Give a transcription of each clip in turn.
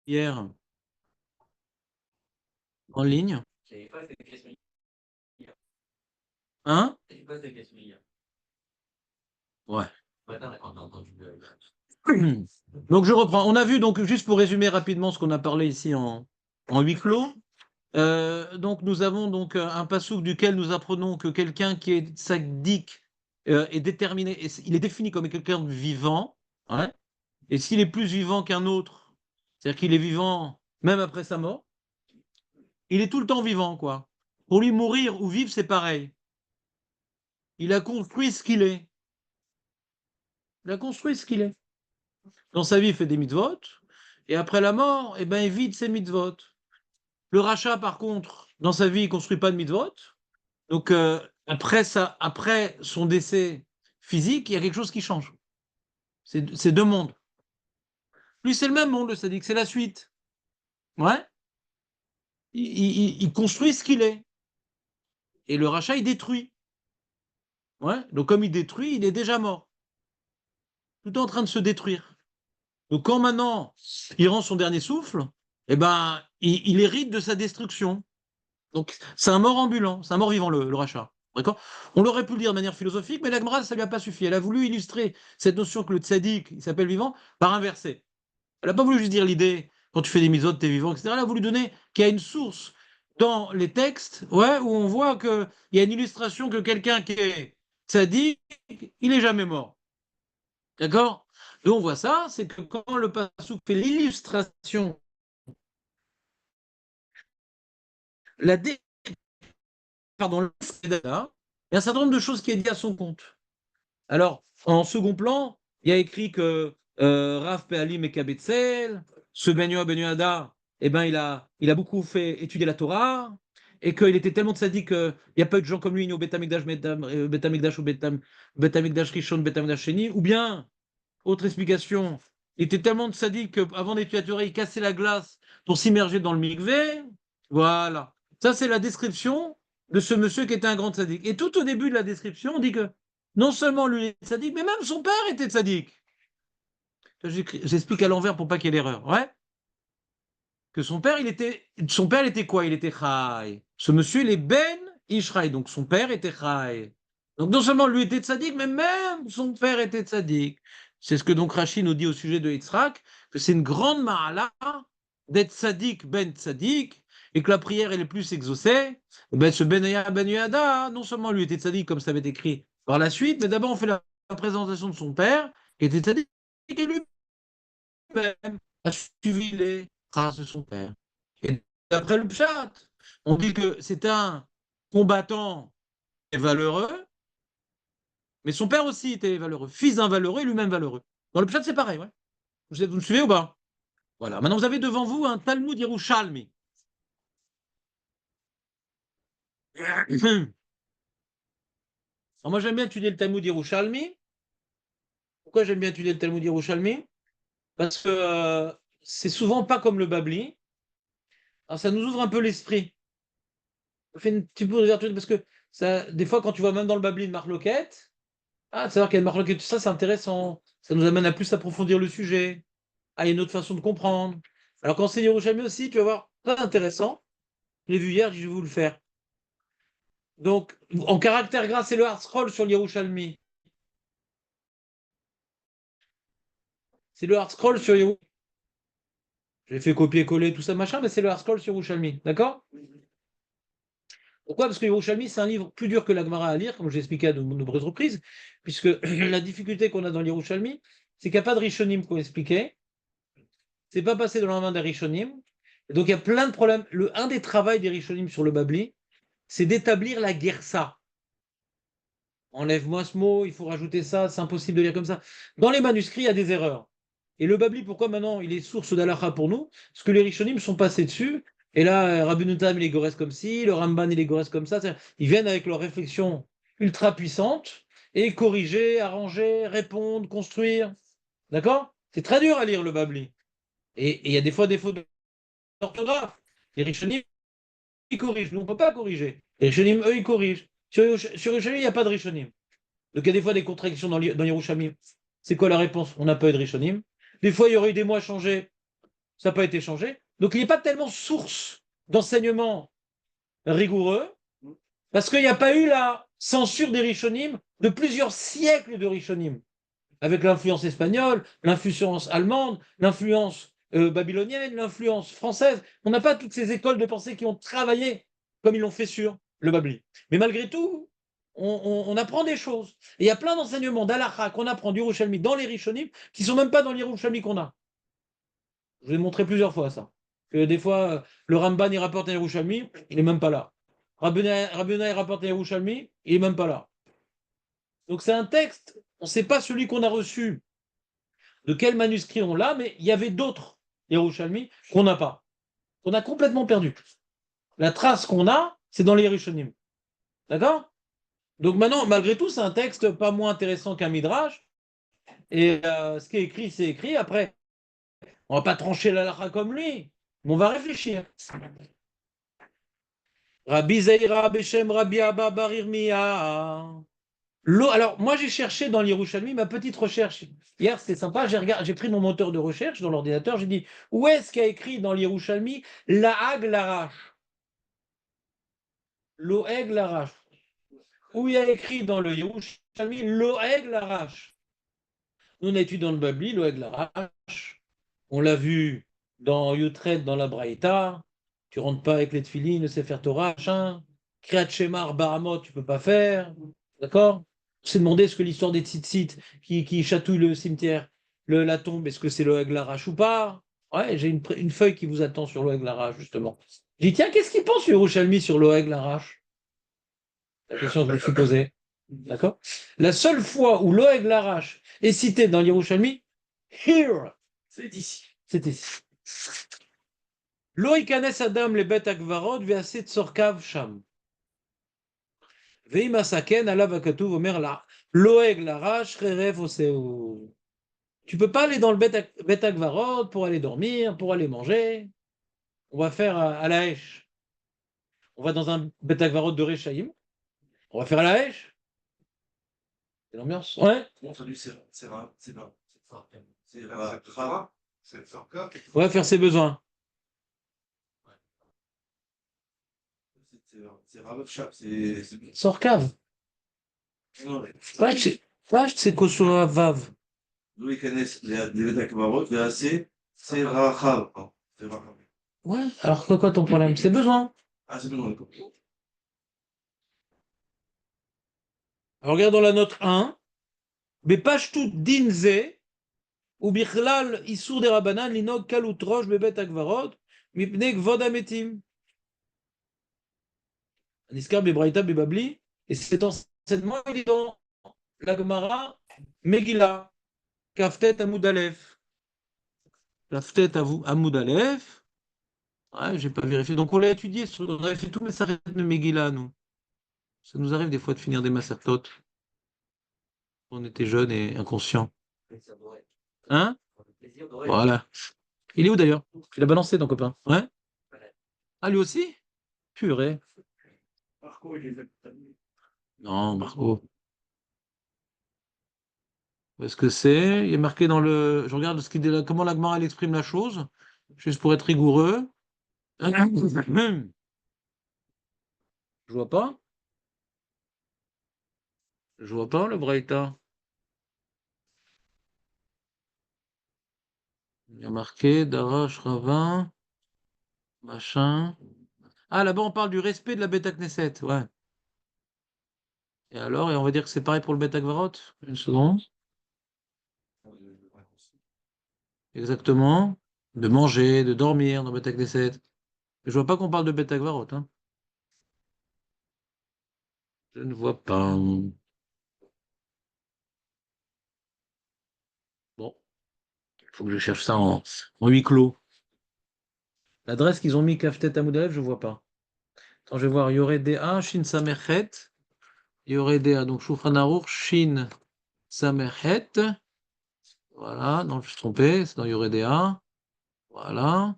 hier en ligne. Hein? Ouais. Donc je reprends. On a vu, donc juste pour résumer rapidement ce qu'on a parlé ici en huis clos. Donc nous avons donc un passouk duquel nous apprenons que quelqu'un qui est sadique est déterminé, il est défini comme quelqu'un de vivant, ouais. Et s'il est plus vivant qu'un autre, c'est-à-dire qu'il est vivant même après sa mort, il est tout le temps vivant, quoi. Pour lui, mourir ou vivre, c'est pareil. Il a construit ce qu'il est. Il a construit ce qu'il est. Dans sa vie, il fait des mitzvot, et après la mort, eh ben, il vide ses mitzvot. Le rachat, par contre, dans sa vie, il ne construit pas de mitzvot. Donc, après son décès physique, il y a quelque chose qui change. C'est deux mondes. Lui, c'est le même monde, le sadique, c'est la suite. Ouais. Il construit ce qu'il est. Et le rachat, il détruit. Ouais. Donc, comme il détruit, il est déjà mort. Tout est en train de se détruire. Donc, quand maintenant il rend son dernier souffle, eh ben, il hérite de sa destruction. Donc, c'est un mort ambulant, c'est un mort vivant, le rachat. D'accord. On l'aurait pu le dire de manière philosophique, mais la Gemara, ça ne lui a pas suffi. Elle a voulu illustrer cette notion que le tzaddik, il s'appelle vivant, par un verset. Elle n'a pas voulu juste dire l'idée, quand tu fais des misotes, tu es vivant, etc. Elle a voulu donner qu'il y a une source dans les textes, ouais, où on voit qu'il y a une illustration que quelqu'un qui est tzaddik, il n'est jamais mort. D'accord. Et on voit ça, c'est que quand le passouk fait l'illustration, la dé... pardon, il y a un certain nombre de choses qui est dit à son compte. Alors, en second plan, il y a écrit que Rav Pealim et Kabetzel, ce Ben Yehoyada, eh ben, il a beaucoup fait étudier la Torah, et qu'il était tellement tzaddik qu'il n'y a pas eu de gens comme lui, ni au Beth Amikdash, Beth Amikdash ou Beth Amikdash Rishon, Beth Amikdash Sheni, ou bien, autre explication, il était tellement tzaddik qu'avant d'étudier la Torah, il cassait la glace pour s'immerger dans le mikvé. Voilà. Ça, c'est la description de ce monsieur qui était un grand tzaddik. Et tout au début de la description, on dit que non seulement lui est tzaddik, mais même son père était tzaddik. J'explique à l'envers pour pas qu'il y ait l'erreur. Ouais. Que son père, il était quoi? Il était Chai. Ce monsieur, il est Ben Ishraï. Donc son père était Chai. Donc non seulement lui était tzaddik, mais même son père était tzaddik. C'est ce que donc Rachid nous dit au sujet de Yitzhak, que c'est une grande ma'ala d'être tzaddik ben tzaddik, et que la prière elle est plus exaucée. Eh ben, ce Ben Yada, non seulement lui était tzaddik, comme ça avait été écrit par la suite, mais d'abord on fait la présentation de son père, qui était tzaddik, et lui-même a suivi les traces de son père. Et d'après le Pshat, on dit que c'est un combattant valeureux, mais son père aussi était valeureux, fils d'un valeureux et lui-même valeureux. Dans le Pshat, c'est pareil, ouais. Vous me suivez ou pas? Voilà. Maintenant, vous avez devant vous un Talmud Yerushalmi. Alors, moi, j'aime bien étudier le Talmud Yerushalmi. Pourquoi j'aime bien étudier le Talmud Yerushalmi? Parce que c'est souvent pas comme le Babli. Alors, ça nous ouvre un peu l'esprit. Ça fait une petite peu d'ouverture parce que ça, des fois, quand tu vois même dans le Babli une marloquette, ah, de savoir qu'il y a une marloquette, tout ça, c'est intéressant. Ça nous amène à plus approfondir le sujet. Ah, il y a une autre façon de comprendre. Alors, quand c'est Yerushalmi aussi, tu vas voir, très intéressant. Je l'ai vu hier, je vais vous le faire. Donc, en caractère gras, c'est le hard scroll sur l'Yerushalmi. C'est le hard scroll sur Yerushalmi. J'ai fait copier-coller tout ça, machin, mais c'est le hard scroll sur Yerushalmi. D'accord? Pourquoi? Parce que Yerushalmi, c'est un livre plus dur que la Gemara à lire, comme je l'ai expliqué à de nombreuses reprises, puisque la difficulté qu'on a dans l'Yerushalmi, c'est qu'il n'y a pas de Rishonim qu'on expliquait. C'est pas passé dans la main des Rishonim. Et donc, il y a plein de problèmes. Un des travaux des Rishonim sur le Babli, c'est d'établir la guersa. Enlève-moi ce mot, il faut rajouter ça, c'est impossible de lire comme ça. Dans les manuscrits, il y a des erreurs. Et le Babli, pourquoi maintenant il est source d'Alaha pour nous? Parce que les Rishonim sont passés dessus, et là, Rabbi Nutam, il est gorès comme ci, le Ramban, il est gorès comme ça. Ils viennent avec leurs réflexions ultra puissantes, et corriger, arranger, répondre, construire. D'accord? C'est très dur à lire le Babli. Et il y a des fois des fautes d'orthographe. Les Rishonim, ils corrigent. Nous, on ne peut pas corriger. Les Rishonim, eux, ils corrigent. Sur Rishonim, il n'y a pas de Rishonim. Donc il y a des fois des contradictions dans Yerushalmi. C'est quoi la réponse? On n'a pas eu de Rishonim. Des fois, il y aurait eu des mots à changer. ça n'a pas été changé. Donc il n'est pas tellement source d'enseignement rigoureux, parce qu'il n'y a pas eu la censure des Rishonim de plusieurs siècles de Rishonim, avec l'influence espagnole, l'influence allemande, l'influence babylonienne, l'influence française. On n'a pas toutes ces écoles de pensée qui ont travaillé comme ils l'ont fait sur le Babli. Mais malgré tout, on apprend des choses. Et il y a plein d'enseignements d'Alaha qu'on apprend du Yerushalmi dans les Rishonim qui ne sont même pas dans les Yerushalmi qu'on a. Je vous ai montré plusieurs fois ça. Que des fois, le Ramban, il rapporte un Yerushalmi, il n'est même pas là. Rabbeinu, il rapporte un Yerushalmi, il n'est même pas là. Donc c'est un texte, on ne sait pas celui qu'on a reçu, de quel manuscrit on l'a, mais il y avait d'autres Yerushalmi qu'on n'a pas, qu'on a complètement perdu. La trace qu'on a, c'est dans les Yerushalmi. D'accord? Donc maintenant, malgré tout, c'est un texte pas moins intéressant qu'un Midrash. Et ce qui est écrit, c'est écrit. Après, on ne va pas trancher la halakha comme lui, mais on va réfléchir. Rabbi Zeira Beshem Rabbi Abba Bar Irmia. Alors, moi, j'ai cherché dans l'Yerushalmi ma petite recherche. Hier, c'était sympa. J'ai pris mon moteur de recherche dans l'ordinateur. J'ai dit où est-ce qu'il y a écrit dans l'Yerushalmi Lahag Larash? Loeg Larash. Où il y a écrit dans le Yerushalmi Loeg Larash? Nous, on a étudié dans le Babli, Loeg Larash. On l'a vu dans Yutret, dans la Braïta. Tu rentres pas avec les tefilines, le Sefer Torah, machin. Kriyat Shema, Baramot, tu peux pas faire. D'accord? On s'est demandé est-ce que l'histoire des tzitzit qui chatouillent le cimetière, la tombe, est-ce que c'est le Haglarach ou pas? Ouais, j'ai une feuille qui vous attend sur le Haglarach, justement. J'ai dit, tiens, qu'est-ce qu'il pense Yerushalmi sur le Haglarach? La question que je me suis posée. D'accord? La seule fois où le Haglarach est cité dans Yerushalmi, here, C'est ici. c'est ici. Lo ikanes adam le bet akvarot ve'aset tzorkav sham. Ve'im asaken alav hakatuv omer la loeg larash cherev oseu. Tu peux pas aller dans le bet akvarot pour aller dormir, pour aller manger. On va faire à la Hesh. On va dans un bet akvarot de Rechaïm. On va faire à la Hesh. C'est l'ambiance. Ouais. On traduit c'est rare. C'est rare. C'est Sarka. On va faire ses besoins. C'est Rav Shap. C'est. Sorkav. Vache, c'est Kosova Vav. Louis Canes, les Akbarot, c'est Rachav. C'est Rachav. Ouais, alors quoi ton problème? C'est besoin. Ah, c'est bon. Alors regarde dans la note 1. Bepashtout dinze, ou bichlal isur de rabanan, linog kalut rosh bebet akvarot, mipne gvod ametim. Niskar bebraïta bebabli. Et cet enseignement, il est dans la Gemara Megillah, Kaftet Amoud Aleph. Kaftet Amoud Aleph. Ouais, j'ai pas vérifié. Donc on l'a étudié, on avait fait tous les sarrêtes de Megillah, nous. Ça nous arrive des fois de finir des macertotes. On était jeunes et inconscients. Hein? Voilà. Il est où d'ailleurs? Il a balancé ton copain. Ouais? Ah, lui aussi? Purée. Marco, il est. Non, Marco. Où est-ce que c'est? Il est marqué dans le. Je regarde comment la Gemara elle exprime la chose, juste pour être rigoureux. Je vois pas. Je vois pas le Braïta. Il y a marqué Darash Ravin, machin. Ah, là-bas, on parle du respect de la Beta Knesset. Ouais. Et alors, et on va dire que c'est pareil pour le Beta Gvarot? Une seconde. Exactement. De manger, de dormir dans Beta Knesset. Je vois pas qu'on parle de Beta Gvarot. Hein. Je ne vois pas. Bon, il faut que je cherche ça en huis clos. L'adresse qu'ils ont mis Kaftet Amoudalev, je vois pas. Attends, je vais voir. Yoredea, Shin Samerchet. Yoredea, donc Shulchan Aruch, Shin Samerchet. Voilà, non, je me suis trompé, c'est dans Yoredea. Voilà.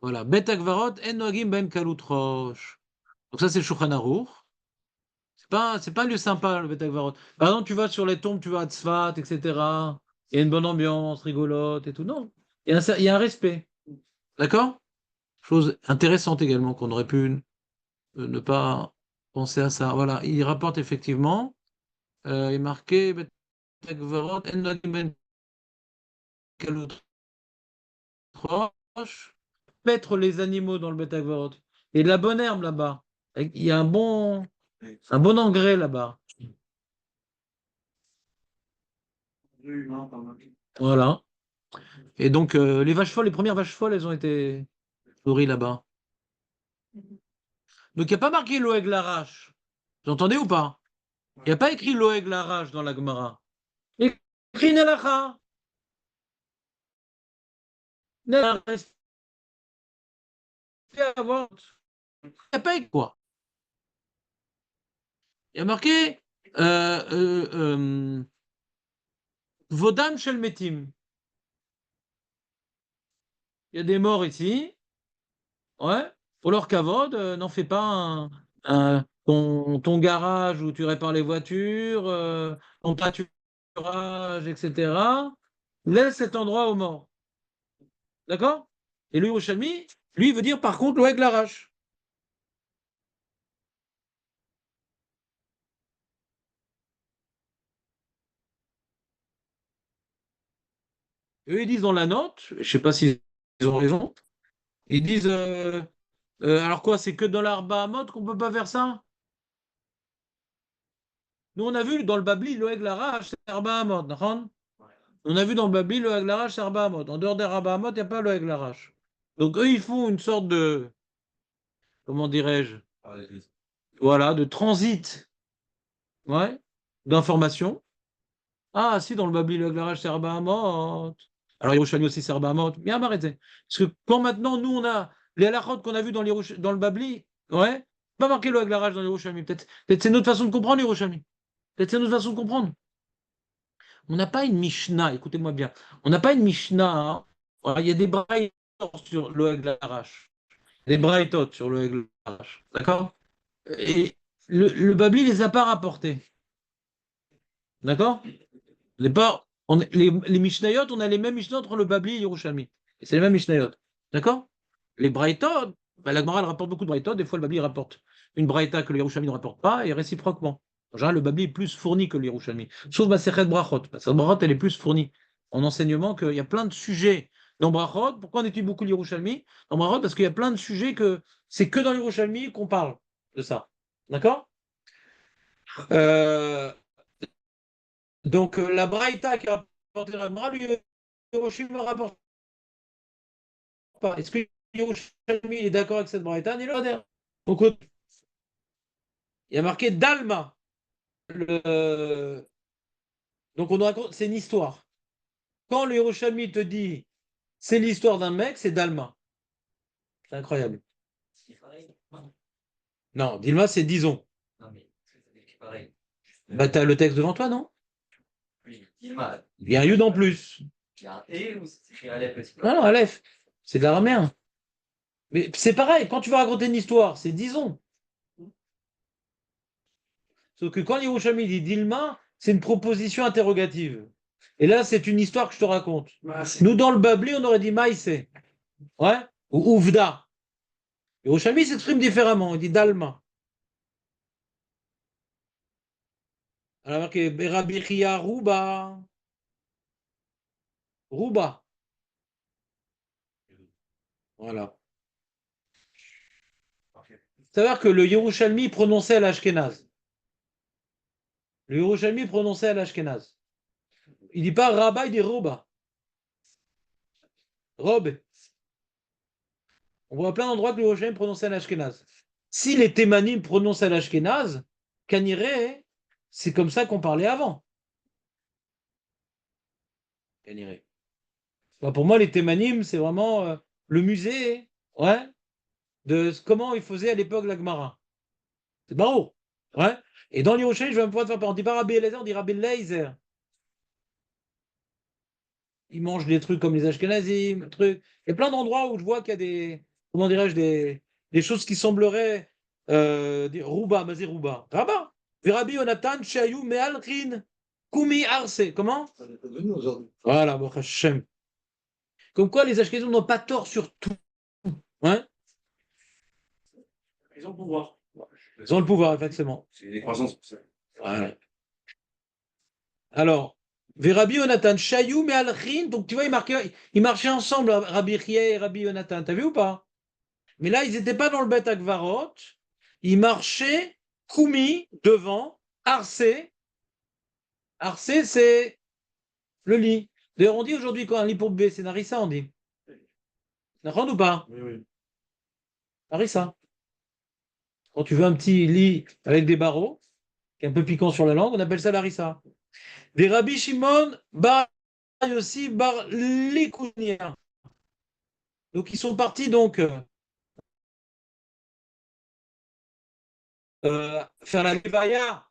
Voilà. Bet Akvarot, En Noagim Ben Kalut Rosh. Donc ça, c'est le Shulchan Aruch. C'est pas un lieu sympa, le Bet Akvarot. Par exemple, tu vas sur les tombes, tu vas à Tzfat, etc. Il y a une bonne ambiance, rigolote et tout. Non. Il y a un respect. D'accord? Chose intéressante également, qu'on aurait pu ne pas penser à ça. Voilà, il rapporte effectivement, il est marqué, mettre les animaux dans le Betagvarot. Et de la bonne herbe là-bas. Il y a un bon engrais là-bas. Voilà. Et donc, les vaches folles, les premières vaches folles, elles ont été nourries là-bas. Donc, il n'y a pas marqué l'Oeg l'Arache. Vous entendez ou pas? Il n'y a pas écrit l'Oeg l'Arache dans la Gemara. Écrit Nelacha. Nelacha. Il n'y a pas écrit quoi? Il y a marqué Vodam Shel Metim. Il y a des morts ici. Ouais. Pour leur kavod, n'en fais pas ton garage où tu répares les voitures, ton pâturage, etc. Laisse cet endroit aux morts. D'accord? Et le Yerushalmi, lui, il veut dire par contre l'Oeg l'Arache. Eux, ils disent dans la note, je ne sais pas s'ils ont raison, ils disent alors quoi, c'est que dans l'Arba Hamot qu'on ne peut pas faire ça? Nous, on a vu dans le Babli, l'Oeg l'Arache, c'est Arba Hamot, d'accord? On a vu dans le Babli, le Haglarach, c'est Arba Hamot. En dehors des Arba Hamot, il n'y a pas le Haglarach. Donc eux, ils font une sorte de, comment dirais-je, voilà, de transit, ouais, d'information. Ah, si, dans le Babli, le Haglarach, c'est Arba Hamot. Alors Yerushalmi aussi, c'est Arba Hamot. Bien arrêtez. Parce que quand maintenant, nous, on a les halachot qu'on a vu dans le Babli, ouais, pas marqué le Haglarach dans Yerushalmi. Peut-être c'est notre façon de comprendre Yerushalmi. Peut-être c'est notre façon de comprendre. On n'a pas une Mishnah, écoutez-moi bien. On n'a pas une Mishnah, hein. Voilà, il y a des braïtot sur le Haglarach. Des braïtot sur le Haglarach. D'accord? Et le Babli les a pas rapportés. D'accord? Les Mishnayot, on a les mêmes Mishnayot entre le Babli et Yerushalmi. Et c'est les mêmes Mishnayot. D'accord? Les braïtot, bah, la Gemara elle rapporte beaucoup de braïtot, des fois le Babli rapporte une braïta que le Yerushalmi ne rapporte pas, et réciproquement. En général, le Babli est plus fourni que le Yerushalmi. Sauf Masechet Brachot. Masechet Brachot, elle est plus fournie en enseignement qu'il y a plein de sujets dans Brachot. Pourquoi on étudie beaucoup le Yerushalmi? Dans Brachot, parce qu'il y a plein de sujets que c'est que dans le Yerushalmi qu'on parle de ça. D'accord? Euh, donc, la braïta qui a rapporté la Gemara, lui, le Yerushalmi ne rapporte pas. Est-ce que Yerushalmi est d'accord avec cette braïta? Ni le donc, il y a marqué Dalma. Donc on nous raconte, c'est une histoire. Quand le Yerushalmi te dit c'est l'histoire d'un mec, c'est Dalma. C'est incroyable. Non, Dilma, c'est disons. Bah, t'as le texte devant toi, non? Il y a un Yud en plus. Non, non, Aleph. C'est de l'araméen. Mais c'est pareil, quand tu vas raconter une histoire, c'est disons. Sauf que quand Yerushalmi dit Dilma, c'est une proposition interrogative. Et là, c'est une histoire que je te raconte. Nous, dans le Babli, on aurait dit Maïsé. Ouais? Ou Ouvda. Yerushalmi s'exprime différemment. Il dit Dalma. Alors, marqué Rabbi Chia Rouba. Rouba. Voilà. Savoir que le Yerushalmi prononçait à l'Ashkenaz. Le Yerushalmi prononçait à l'Ashkenaz. Il dit pas Rabba, il dit Roba. Robe. On voit à plein d'endroits que le Yerushalmi prononçait à l'Ashkenaz. Si les Thémanim prononçaient à l'Ashkenaz, Kaniré, c'est comme ça qu'on parlait avant. Kaniré. Bah, pour moi, les Thémanim, c'est vraiment le musée, ouais, de comment ils faisaient à l'époque la Gemara. C'est barreau. Ouais. Et dans l'Yerushalmi, je vais même pouvoir te faire peur. On dit pas Rabbi Eliezer, on dit Rabbi Leizer. Ils mangent des trucs comme les Ashkenazim, trucs. Il y a plein d'endroits où je vois qu'il y a des, comment dirais-je, des choses qui sembleraient des Rouba, Mazé Rouba. Rabat. Rabbi Yonatan, Shayu, Me'alrin, Kumi Arse. Comment? Voilà, Baruch Hashem. Comme quoi, les Ashkénazim n'ont pas tort sur tout. Hein? Ils ont le pouvoir. Ils ont le pouvoir, effectivement. C'est des croissances. Voilà. Alors, Rabbi Yonatan, Shayou, mais Al-Rin, donc tu vois, ils marchaient ensemble, Rabbi Chia et Rabbi Yonatan, t'as vu ou pas? Mais là, ils n'étaient pas dans le Bet Akvarot, ils marchaient Koumi devant, Arcé. Arcé, c'est le lit. D'ailleurs, on dit aujourd'hui quand un lit pour bébé, c'est Narissa, on dit. D'accord ou pas? Oui, oui. Narissa. Quand tu veux un petit lit avec des barreaux, qui est un peu piquant sur la langue, on appelle ça Larissa. Des Rabbi Shimon Bar Yossi Bar Likounia. Donc ils sont partis donc faire la levaya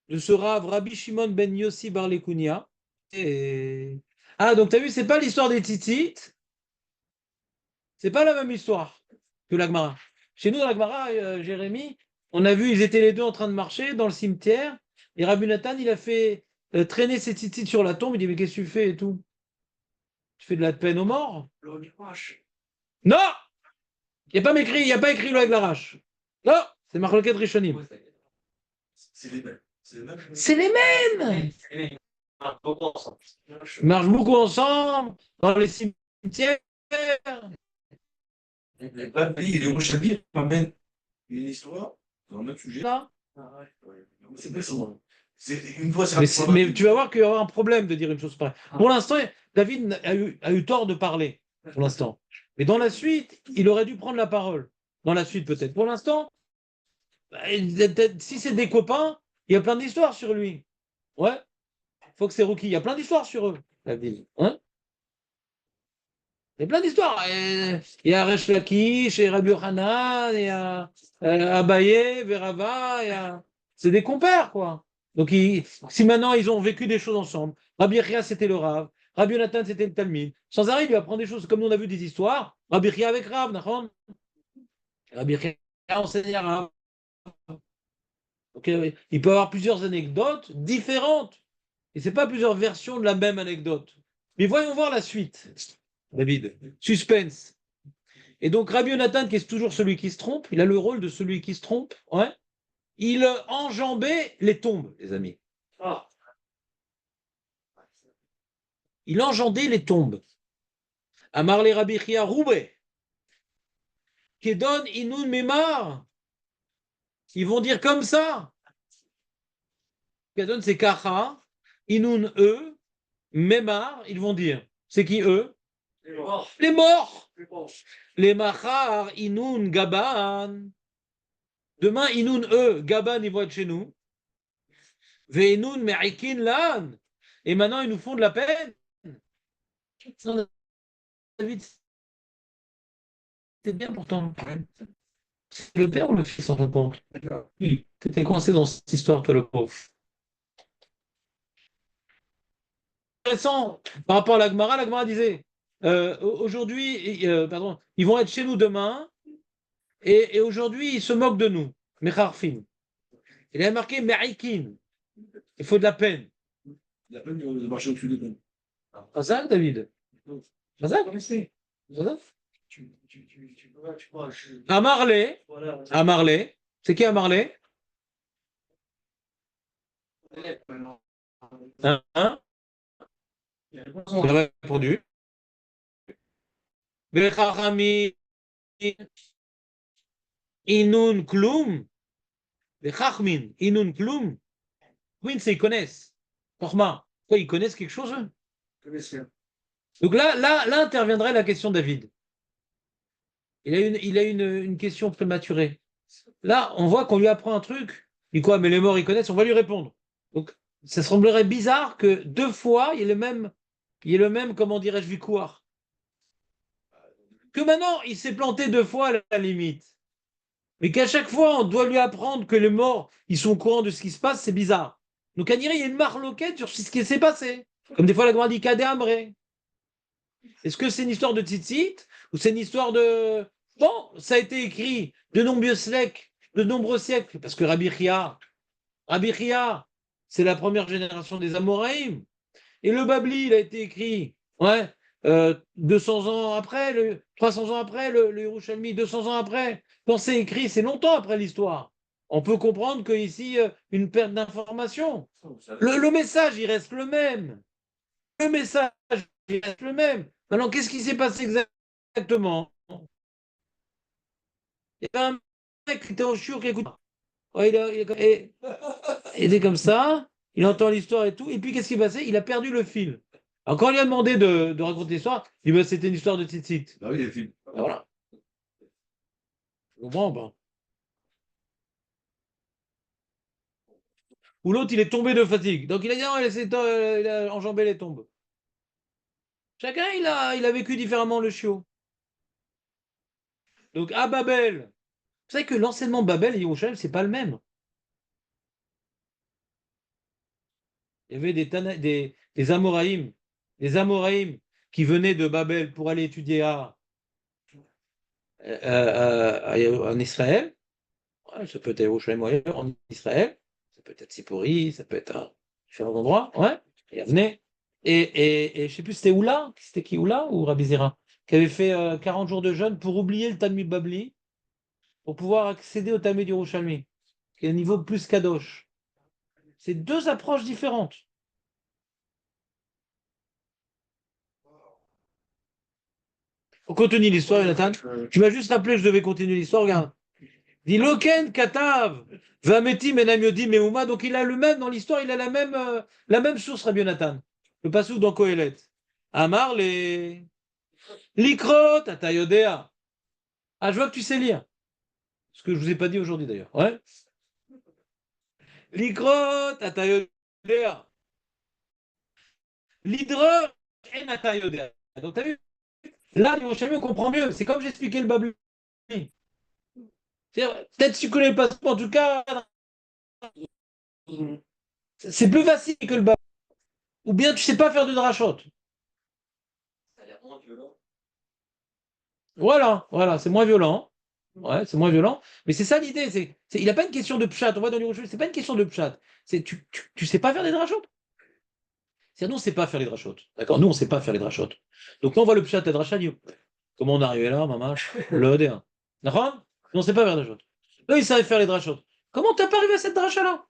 de ce Rav Rabbi Shimon Ben Yossi Bar Likounia. Et... Ah donc t'as vu, c'est pas l'histoire des titites, c'est pas la même histoire que l'Agmara. Chez nous dans l'Agmara, Jérémy, on a vu ils étaient les deux en train de marcher dans le cimetière et Rabbi Nathan il a fait traîner ses titites sur la tombe. Il dit mais qu'est-ce que tu fais et tout? Tu fais de la peine aux morts? Non! Il n'y a pas écrit le Larache. Non, c'est Marloquet Rishonim. C'est les mêmes. C'est les mêmes. C'est les mêmes! Ils marchent beaucoup ensemble, dans les cimetières. Les Babli et les Rochabi m'amènent une histoire dans le même sujet. Là. C'est pas ça. C'est une fois, Mais tu vas voir qu'il y aura un problème de dire une chose pareille. Pour l'instant, David a eu tort de parler, pour l'instant. Mais dans la suite, il aurait dû prendre la parole. Dans la suite, peut-être. Pour l'instant, si c'est des copains, il y a plein d'histoires sur lui. Ouais, faut que c'est Rookie. Il y a plein d'histoires sur eux, David. Hein? Il y a plein d'histoires. Il y a Resh Lakish, et Rabbi Yochanan, il y a Abaye, Verava, c'est des compères, quoi. Donc, si maintenant ils ont vécu des choses ensemble, Rabbi Chia c'était le Rav, Rabbi Yonatan c'était le Talmud, sans arrêt il lui apprend des choses comme nous on a vu des histoires, Rabbi Chia avec Rav, d'accord? Rabbi Chia enseigne à Rav. Donc, il peut y avoir plusieurs anecdotes différentes. Et ce n'est pas plusieurs versions de la même anecdote. Mais voyons voir la suite, David. Suspense. Et donc, Rabbi Yonatan, qui est toujours celui qui se trompe, il a le rôle de celui qui se trompe. Ouais. Il enjambait les tombes, les amis. Ah. Il enjambait les tombes. Amar le Rabbi Chia Roubé. Kedon Inun Memar. Ils vont dire comme ça. Kedon, c'est Kacha. Inun, eux. Memar, ils vont dire. C'est qui eux? Les morts. Les Machar, Inun, Gaban. Demain, Inun, eux, Gaban, ils vont être chez nous. Veinun, Me'ikin, Lan. Et maintenant, ils nous font de la peine. David, c'est bien pourtant. C'est le père ou le fils en fin de compte? Oui, t'étais coincé dans cette histoire, toi, le pauvre. Intéressant. Par rapport à l'Agmara disait aujourd'hui, pardon, ils vont être chez nous demain, et aujourd'hui, ils se moquent de nous. Mecharfim. Il a marqué Me'ikin. Il faut de la peine. La peine de marcher au-dessus des ponts. Razak, David? Razak? Amarlé. Amarlé. C'est qui Amarlé? Hein? Il a répondu. Bechachami inun klum. Bechachmin inun klum. Oui, c'est ils connaissent. Norma. Quoi, ils connaissent quelque chose, eux? Donc là interviendrait la question de David. Il a une question prématurée. Là, on voit qu'on lui apprend un truc. Il dit quoi? Mais les morts, ils connaissent, on va lui répondre. Donc, ça semblerait bizarre que deux fois, il y ait le même comment dirais-je, vicouar. Que maintenant, il s'est planté deux fois à la limite. Mais qu'à chaque fois, on doit lui apprendre que les morts, ils sont au courant de ce qui se passe, c'est bizarre. Donc, à dire, il y a une marloquette sur ce qui s'est passé. Comme des fois, la grande dit Kadé Amré. Est-ce que c'est une histoire de tzitzit ou c'est une histoire de... Bon, ça a été écrit de nombreux siècles, parce que Rabbi Chia, c'est la première génération des Amoraïm. Et le Babli, il a été écrit, ouais, 200 ans après, 300 ans après, le Yerushalmi, 200 ans après. Quand c'est écrit, c'est longtemps après l'histoire. On peut comprendre qu'ici, une perte d'information. Le message, il reste le même. Le message, il reste le même. Maintenant, qu'est-ce qui s'est passé exactement? Il y avait un mec qui était au chiour qui écoute. Ouais, il était comme ça, il entend l'histoire et tout, et puis qu'est-ce qui s'est passé? Il a perdu le fil. Alors quand on lui a demandé de raconter l'histoire, il dit bah, c'était une histoire de tzitzit. Bah oui, les films. Voilà. Je comprends pas. Ou l'autre, il est tombé de fatigue. Donc il a dit, non, il a enjambé les tombes. Chacun, il a vécu différemment le chiot. Donc à Babel, vous savez que l'enseignement Babel et Yerushalayim, c'est pas le même. Il y avait des Amoraïm, qui venaient de Babel pour aller étudier en Israël. Ouais, ça peut être à Yerushalayim ou ailleurs, en Israël. Ça peut être Sipori, ça peut être à différents endroits. Ouais, il venait. Et je sais plus, c'était qui Oula ou Rabbi Zera, qui avait fait 40 jours de jeûne pour oublier le Talmud Babli, pour pouvoir accéder au Talmud Yerushalmi, qui est un niveau plus kadosh. C'est deux approches différentes. On continue l'histoire, Jonathan. Tu m'as juste rappelé que je devais continuer l'histoire, regarde. Dit Loken Katav, Vameti Menam Yodim Meuma. Donc il a le même, dans l'histoire, il a la même source, Rabbi Jonathan. Le passage dans Kohelet. Amar les. Likrot, Atayodea. Ah, je vois que tu sais lire. Ce que je vous ai pas dit aujourd'hui d'ailleurs. Ouais. Likrot, Atayodea. L'hydroge, en Atayodea. Donc t'as vu? Là, on comprend mieux. C'est comme j'expliquais le Babli. Peut-être que tu connais le passage, en tout cas, c'est plus facile que le Babli. Ou bien tu sais pas faire de drachot. Voilà, c'est moins violent. Ouais, c'est moins violent. Mais c'est ça l'idée. Il n'a pas une question de pchat. On voit dans les rochers, c'est pas une question de pchat. Tu sais pas faire des drachot. C'est nous, on sait pas faire les drachot. D'accord? Nous, on sait pas faire les drachot. Donc quand on voit le pchat et drachat, comment on est arrivé là, maman? Le OD1. D'accord? Nous, on sait pas faire les drachot. Eux, ils savaient faire les drachot. Comment t'as pas arrivé à cette dracha-là?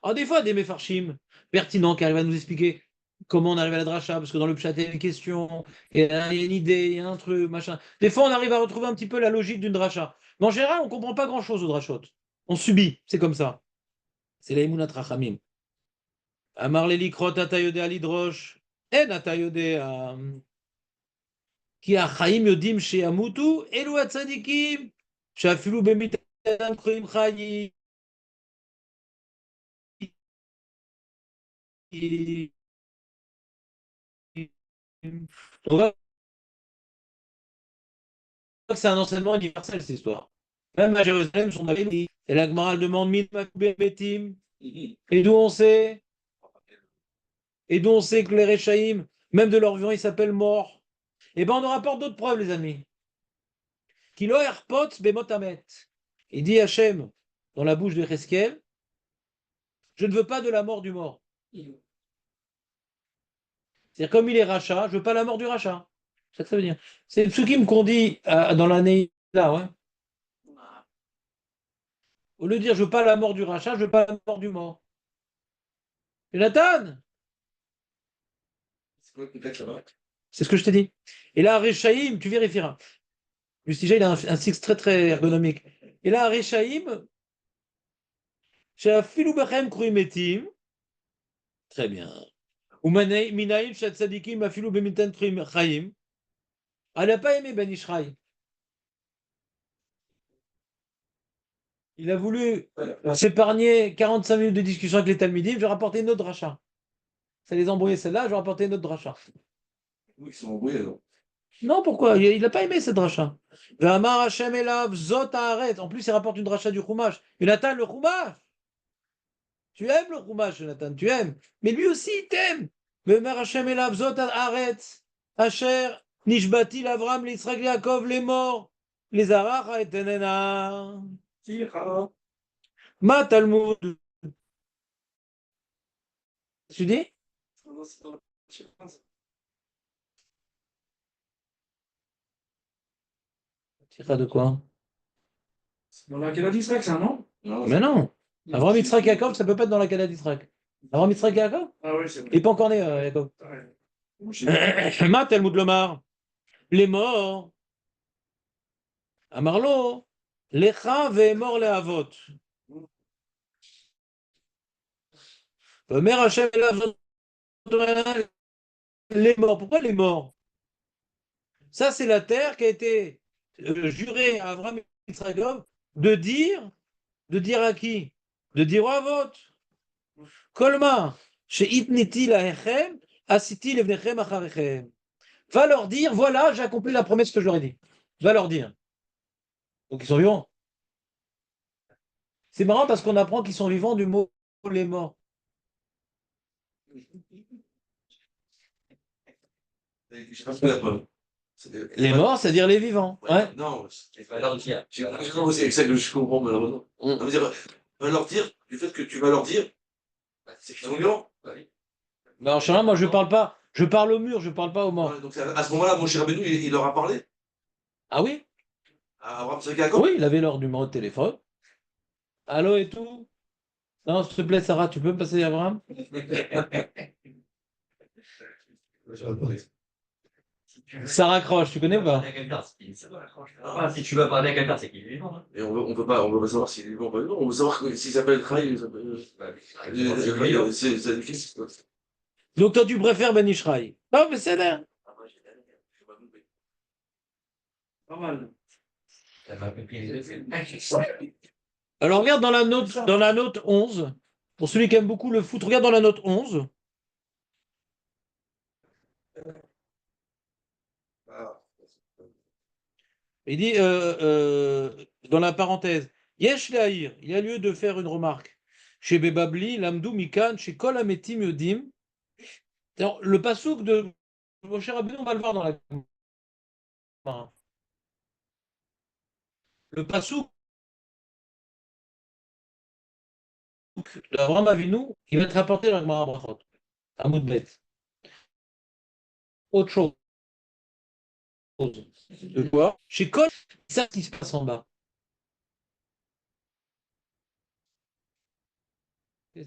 Alors, des fois, des méfarchim pertinents qui arrivent à nous expliquer comment on arrive à la dracha, parce que dans le pchat, il y a une question, il y a une idée, il y a un truc, machin. Des fois, on arrive à retrouver un petit peu la logique d'une dracha. Mais en général, on ne comprend pas grand-chose au drachot. On subit, c'est comme ça. C'est la emunat rachamim. Amar leli krot atayode alidrosh, en atayode ki achaim yodim sheyamutu, elu atzadikim, sheafilu bemitan kroim chayim. On voit que c'est un enseignement universel, cette histoire. Même à Jérusalem, son avis, et la Gemara demande Betim. Et d'où on sait Et d'où on sait que les Réchaïm, même de leur vivant, ils s'appellent morts. Eh bien, on nous rapporte d'autres preuves, les amis. Kilo erpot bemotamet. Il dit Hachem, dans la bouche de Cheskel, je ne veux pas de la mort du mort. C'est-à-dire, comme il est rachat, je veux pas la mort du rachat. C'est ça que ça veut dire. C'est le psukim qu'on dit dans l'année là, ouais. Au lieu de dire je veux pas la mort du rachat, je veux pas la mort du mort. Jonathan, c'est ce que je t'ai dit. Et là, Rechaïm, tu vérifieras. Justija, il a un six très très ergonomique. Et là, Rechaïm, chez Filubachem Kruimetim, très bien. Ou Minaïm, chez Tzadikim, Afilou Bemitan Kruim Chaim. Elle n'a pas aimé Ben Ishraï. Il a voulu s'épargner 45 minutes de discussion avec les Talmidim, je vais rapporter une autre rachat. Ça les embrouillait celle-là, je vais rapporter une autre rachat. Oui, ils sont embrouillés, alors. Non, pourquoi? Il n'a pas aimé cette dracha. V'amar Hashem elav zot haaretz. En plus, il rapporte une dracha du Chumash. Jonathan, le Chumash. Tu aimes le Chumash, Jonathan, tu aimes. Mais lui aussi, il t'aime. V'amar Hashem elav zot haaretz. Asher nishbati l'Avram, l'Israël, Yaakov, les morts. Les aracha et tenena. Ma Talmud. Tu dis? Tira de quoi? C'est dans la Galaxy Strike, ça, non? Mais non. Abraham, Yitzhak, Yaakov, ça peut pas être dans la Kedah d'Israël. Abraham, Yitzhak, Yaakov? Ah oui, c'est vrai. Il n'est pas encore né, Yaakov. Ouais. Ma Talmud Lomar. Les morts. Amarlo. Lecha ve'emor le'avot. Omer Hashem elav les morts. Pourquoi les morts? Ça, c'est la terre qui a été jurée à Abraham et Yitzhak Yaakov de dire à qui? De dire à Avot. Kolma. Chez Itniti laechem, asiti levnechem acharechem. Va leur dire, voilà, j'ai accompli la promesse que je leur ai dit. Va leur dire. Donc ils sont vivants. C'est marrant parce qu'on apprend qu'ils sont vivants du mot les morts. Je sais pas ce que la preuve. Les morts, c'est-à-dire les vivants. Ouais. Non, il va leur dire. C'est ça que je comprends malheureusement. Ça veut dire, va leur dire, du fait que tu vas leur dire, c'est qu'ils sont vivants. Ben, en général, moi, je parle pas. Je parle au mur, je parle pas aux morts. Ouais, donc à ce moment-là, mon cher Rabbeinu, il leur a parlé Ah oui? à Abraham, Yitzhak, Yaakov. Oui, il avait leur numéro de téléphone. Allô et tout. Non, s'il te plaît, Sarah, tu peux me passer Abraham? Ça raccroche, tu connais ou pas? Ah, si tu veux parler à quelqu'un, c'est qu'il est vivant. Hein. Et on peut pas savoir s'il est vivant ou pas vivant. On veut savoir s'il s'appelle Trahi. C'est difficile. Donc toi, tu préfères Ben Ishraï. Non, mais c'est là. Pas mal. Alors regarde dans la note 11, pour celui qui aime beaucoup le foot, regarde dans la note 11. Il dit, dans la parenthèse, Yesh Leahir, il y a lieu de faire une remarque. Chez Bebabli, Lamdou, Mikan, chez Kol Ametim Yodim. Le passouk de Moshe Rabbeinu, on va le voir dans la. Le passouk d'Avraham Avinu, il va être rapporté dans la Gemara Brachot, à Moudbet. Autre chose. De quoi? Chez Kol, c'est ça qui se passe en bas.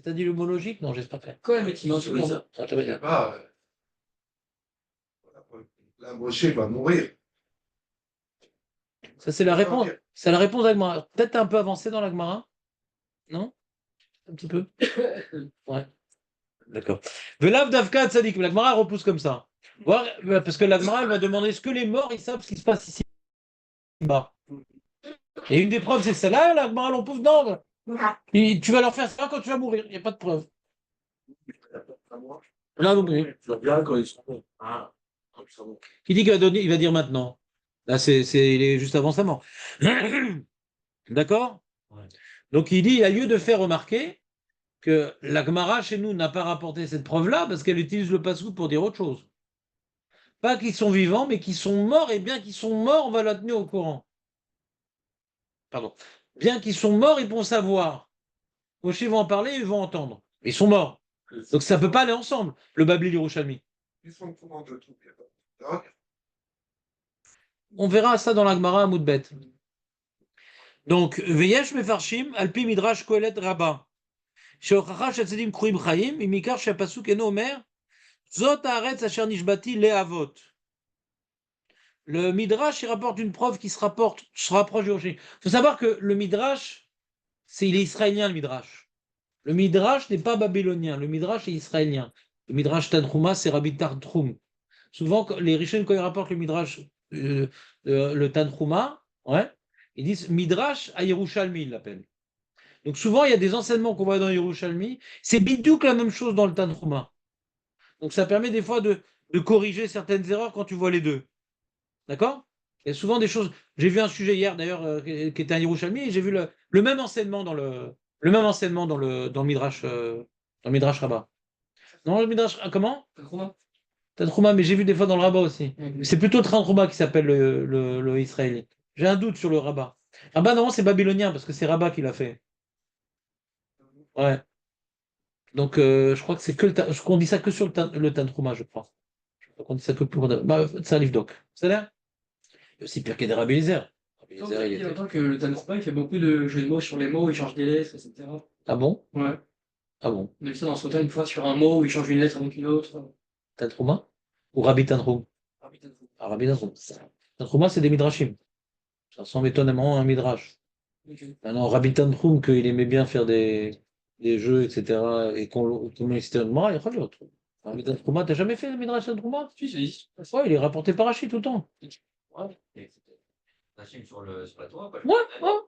T'as dit le mot logique? Non, j'espère pas. Quoi, mais tu Non, c'est pas ça. Ah, ça veut Il n'y a dire. pas. Là, Moshe va mourir. Ça, c'est la réponse. C'est la réponse d'Agmara. Peut-être un peu avancé dans la Gemara. Non? Un petit peu. Ouais. D'accord. Velav Davka Tzadik. La Gemara repousse comme ça. Parce que la Gemara, elle va demander est-ce que les morts, ils savent ce qui se passe ici bas. Et une des preuves, c'est celle-là. La Gemara, elle repousse. Non. Tu vas leur faire ça quand tu vas mourir. Il n'y a pas de preuve. Là non plus. Tu vas bien quand ils sont bons. Ah, Qui dit qu'il va donner, il va dire maintenant. Là, il est juste avant sa mort. D'accord? Ouais. Donc il dit il y a lieu de faire remarquer que la Gemara chez nous n'a pas rapporté cette preuve-là parce qu'elle utilise le passou pour dire autre chose. Pas qu'ils sont vivants, mais qu'ils sont morts, et bien qu'ils sont morts, on va la tenir au courant. Pardon. Bien qu'ils sont morts, ils vont savoir. Moshe vont en parler, ils vont entendre. Ils sont morts. Donc ça ne peut pas aller ensemble, le Babli Yerushalmi. Ils sont au courant de tout. Il y a pas de- On verra ça dans la Gemara à Moudbet. Donc, Veyesh Mefarshim, Alpi Midrash Kohelet Rabba. Sheochacha Shetzedim Kruim Chaim, Imikar Shapasuk Eno Omer, Zot Haaretz Asher Nishbati Leavot. Le Midrash, il rapporte une preuve qui se rapproche du Rocher. Il faut savoir que le Midrash, il est israélien, le Midrash. Le Midrash n'est pas babylonien, le Midrash est israélien. Le Midrash Tanhuma, c'est Rabbi Tartrum. Souvent, les Rishonim, quand ils rapportent le Midrash, le Tanhuma, ouais, ils disent Midrash à Yerushalmi, ils l'appellent. Donc souvent, il y a des enseignements qu'on voit dans Yerushalmi, c'est bidouk la même chose dans le Tanhuma. Donc ça permet des fois de corriger certaines erreurs quand tu vois les deux. D'accord? Il y a souvent des choses. J'ai vu un sujet hier d'ailleurs qui était un Yerushalmi et j'ai vu le même enseignement dans le Midrash Rabbah. Non, le Midrash comment? Tanhuma, mais j'ai vu des fois dans le Rabbah aussi. C'est plutôt Tanhuma qui s'appelle le israélien. J'ai un doute sur le Rabbah. Rabbah, non, c'est babylonien parce que c'est Rabbah qui l'a fait. Ouais. Donc, je crois que c'est que qu'on dit ça que sur le Tantrouma, je crois. Je crois qu'on dit ça que pour. Bah, c'est un livre doc. C'est là? Il y a aussi Pirkei des Rabbi Eliezer. Rabbi Donc, Eliezer, il y a longtemps que le Tantrouma, il fait beaucoup de jeux de mots sur les mots, il change des lettres, etc. Ah bon? Ouais. Ah bon? On a vu ça dans Sota une fois sur un mot où il change une lettre avec une autre. Tantrouma? Ou Rabbi Tantroum? Rabbi Tantrouma. Ah, Rabbi Tantroum. Tantrouma, c'est des midrashim. Ça ressemble étonnamment à un midrash. Ok. Maintenant, Rabbi Tantroum, qu'il aimait bien faire des jeux, etc., et qu'on c'était une morale, il y a pas d'autre. Rabbi Tantrouma, t'as jamais fait le midrash Tantrouma? Si, si. Ouais, il est rapporté par Rachid tout le temps. Ouais. Et c'était un film sur la Torah, quoi. Ouais, ouais.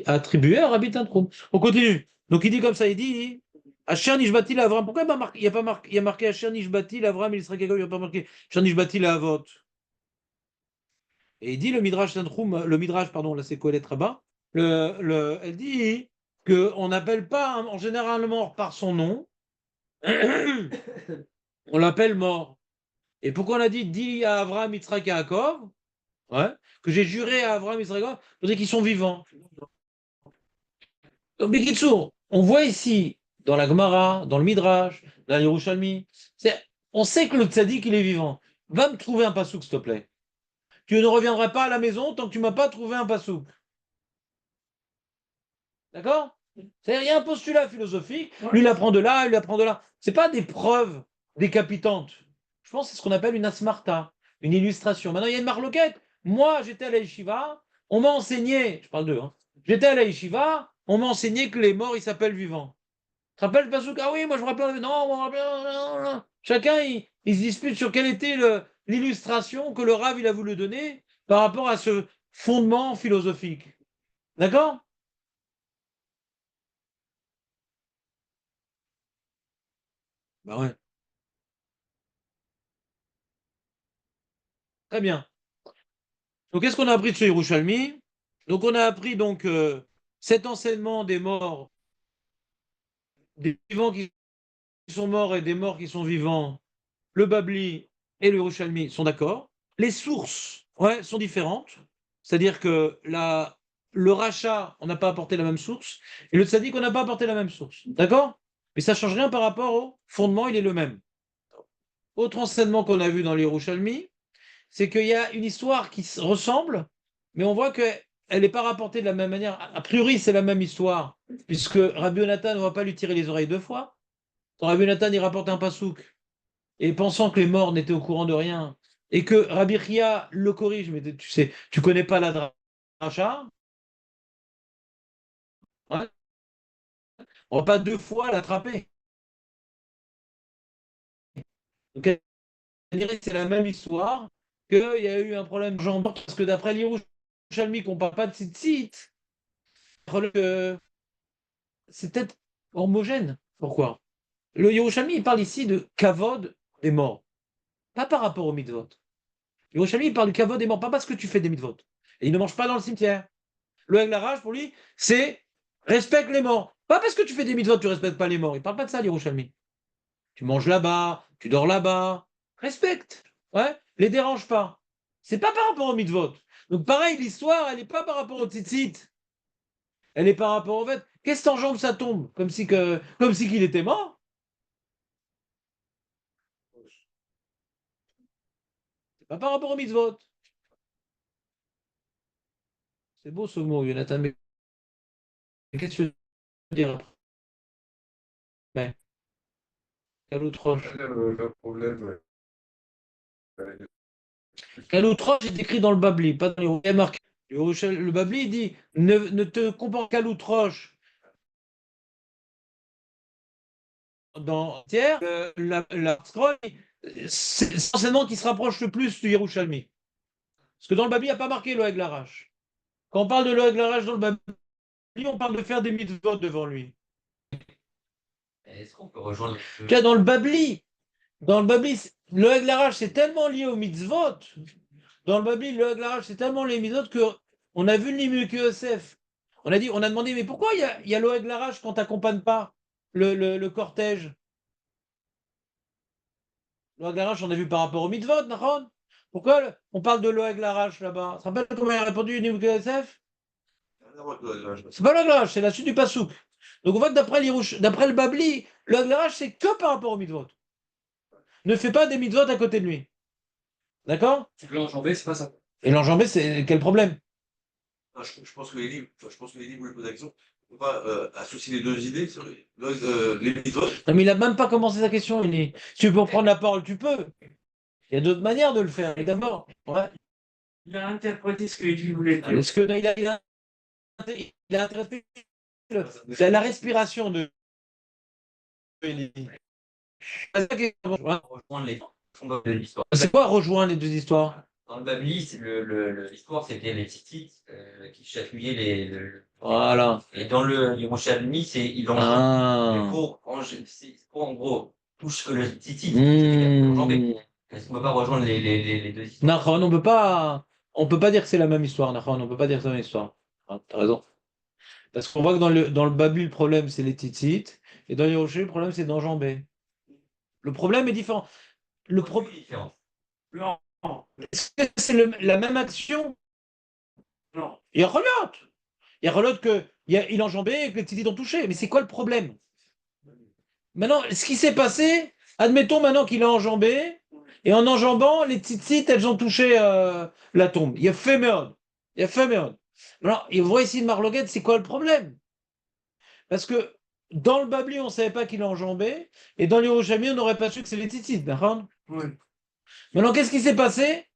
Attribué à Rabbi Tantroum. On continue. Donc il dit comme ça, il dit Asher Nishbati Avram. Pourquoi il n'y a pas marqué, il y a marqué Asher Nishbati Avram, il serait quelqu'un, il n'y a pas marqué Asher Nishbati Avot. Et il dit le Midrash Tantroum, le Midrash, pardon, là c'est quoi lettre là-bas, elle dit qu'on n'appelle pas en général le mort par son nom, on l'appelle mort. Et pourquoi on a dit à Avram, Yitzhak et Yaakov, ouais, que j'ai juré à Avram, Yitzhak et Yaakov, pour dire qu'ils sont vivants. Donc, Bekitsour, on voit ici, dans la Gemara, dans le Midrash, dans la Yerushalmi, on sait que le tzaddik, il est vivant. Va me trouver un pasouk, s'il te plaît. Tu ne reviendras pas à la maison tant que tu ne m'as pas trouvé un pasouk. D'accord? C'est-à-dire, il y a un postulat philosophique, lui, il apprend de là, lui, il apprend de là. Ce pas des preuves décapitantes. Je pense que c'est ce qu'on appelle une asmarta, une illustration. Maintenant, il y a une marloquette. Moi, j'étais à la yeshiva, on m'a enseigné, je parle d'eux, hein. J'étais à la yeshiva, on m'a enseigné que les morts, ils s'appellent vivants. Tu te rappelles, Pasouk? Ah oui, moi je me rappelle. Non, moi, je me rappelle. Non, non. Chacun, il se dispute sur quelle était l'illustration que le Rav il a voulu donner par rapport à ce fondement philosophique. D'accord? Bah ouais. Très bien. Donc, qu'est-ce qu'on a appris de ce Yerushalmi? Donc, on a appris donc cet enseignement des morts, des vivants qui sont morts et des morts qui sont vivants. Le Babli et le Yerushalmi sont d'accord. Les sources, ouais, sont différentes. C'est-à-dire que le rachat, on n'a pas apporté la même source, et le tzaddik, on n'a pas apporté la même source. D'accord? Mais ça ne change rien par rapport au fondement, il est le même. Autre enseignement qu'on a vu dans les Yerushalmi, c'est qu'il y a une histoire qui se ressemble, mais on voit qu'elle n'est pas rapportée de la même manière. A priori, c'est la même histoire, puisque Rabbi Yonatan ne va pas lui tirer les oreilles deux fois. Quand Rabbi Yonatan, il rapporte un pasouk, et pensant que les morts n'étaient au courant de rien, et que Rabbi Chia le corrige, mais tu sais, tu connais pas la dracha, ouais, on va pas deux fois l'attraper. Donc, elle dirait que c'est la même histoire, qu'il y a eu un problème de genre, parce que d'après l'Yerushalmi, qu'on ne parle pas de site, c'est peut-être homogène. Pourquoi? Le Yerushalmi, il parle ici de kavod des morts, pas par rapport aux mitzvot. Le Yerushalmi, il parle du kavod des morts, pas parce que tu fais des mitzvot. Et il ne mange pas dans le cimetière. Le Hag Larash, pour lui, c'est respecte les morts. Pas parce que tu fais des mitzvot, tu respectes pas les morts. Il parle pas de ça, l'Yerushalmi. Tu manges là-bas, tu dors là-bas. Respecte. Ouais, les dérange pas. C'est pas par rapport aux mitzvot. Donc pareil, l'histoire, elle n'est pas par rapport au tzitzit. Elle est par rapport au fait. Qu'est-ce que t'enjambes, ça tombe? Comme si qu'il était mort. C'est pas par rapport aux mitzvot. C'est beau ce mot, Jonathan. Mais qu'est-ce que tu veux dire après? Caloutroche. Le problème, Caloutroche est écrit dans le Babli, pas dans les il y a marqué. Le Babli il dit ne te comporte Caloutroche dans tiers, la scroll, c'est l'enseignement qui se rapproche le plus du Yerushalmi. Parce que dans le Babli, il n'y a pas marqué le Larash. Quand on parle de le Larash dans le Babli, on parle de faire des mitzvot devant lui. Est-ce qu'on peut rejoindre Car dans le Babli, le Larash, c'est tellement lié aux mitzvot. Dans le Babli, le Larash, c'est tellement les mitzvot qu'on a vu le Nimuke Yosef. On a demandé, mais pourquoi il y a l'Oeg Larash quand tu n'accompagnes pas le cortège? L'Oeg Larash, on a vu par rapport au mitzvot, Nahon. Pourquoi on parle de l'Oeg Larash là-bas? Tu te rappelles comment il a répondu Nimuke Yosef? Rien à voir avec le- C'est pas l'Oeg Larash, c'est la suite du Passouk. Donc on voit que d'après le Babli, le Haglarach, c'est que par rapport au mitzvot. Ne fais pas des mitzvot à côté de lui. D'accord? L'enjambé, c'est pas ça. Et l'enjambé, c'est quel problème? Ah, je pense que les livres, je pense que les livres où je pose la question, on ne peut pas associer les deux idées sur les méthodes. Non, mais il n'a même pas commencé sa question. Il dit, si tu peux prendre la parole, tu peux. Il y a d'autres manières de le faire, évidemment. Ouais. Il a interprété ce que lui voulait dire. Est-ce que il a interprété la respiration de Rejoindre les fonds de l'histoire. C'est quoi rejoindre les deux histoires? Dans le Babli, l'histoire, c'était les Tzitzit qui chatouillaient Voilà. Et dans le Yerushalmi, ils ont Ah. pour en gros, touche que le Tzitzit, Hmm. est-ce qu'on ne peut pas rejoindre les deux histoires? Nahon, on peut pas dire que c'est la même histoire, Nahon, on peut pas dire que c'est la même histoire. Ah, t'as raison. Parce qu'on voit que dans le Babli, le problème, c'est les titites, et dans Yerushalmi, le problème, c'est d'enjamber. Le problème est différent. Le Point de vue différent. Non, Est-ce que c'est la même action? non. Il y a relote. Il y a relote il enjambait et que les titites ont touché. Mais c'est quoi le problème? Maintenant, ce qui s'est passé, admettons maintenant qu'il a enjambé, et en enjambant, les tzitzit, elles ont touché la tombe. Il y a fait méode. Il y a fait méode. Alors, il voit ici de Marloguet, c'est quoi le problème? Parce que dans le Babli, on ne savait pas qu'il a enjambé, et dans l'Hiroshami, on n'aurait pas su que c'est les tzitzit, d'accord? Oui. Maintenant, qu'est-ce qui s'est passé?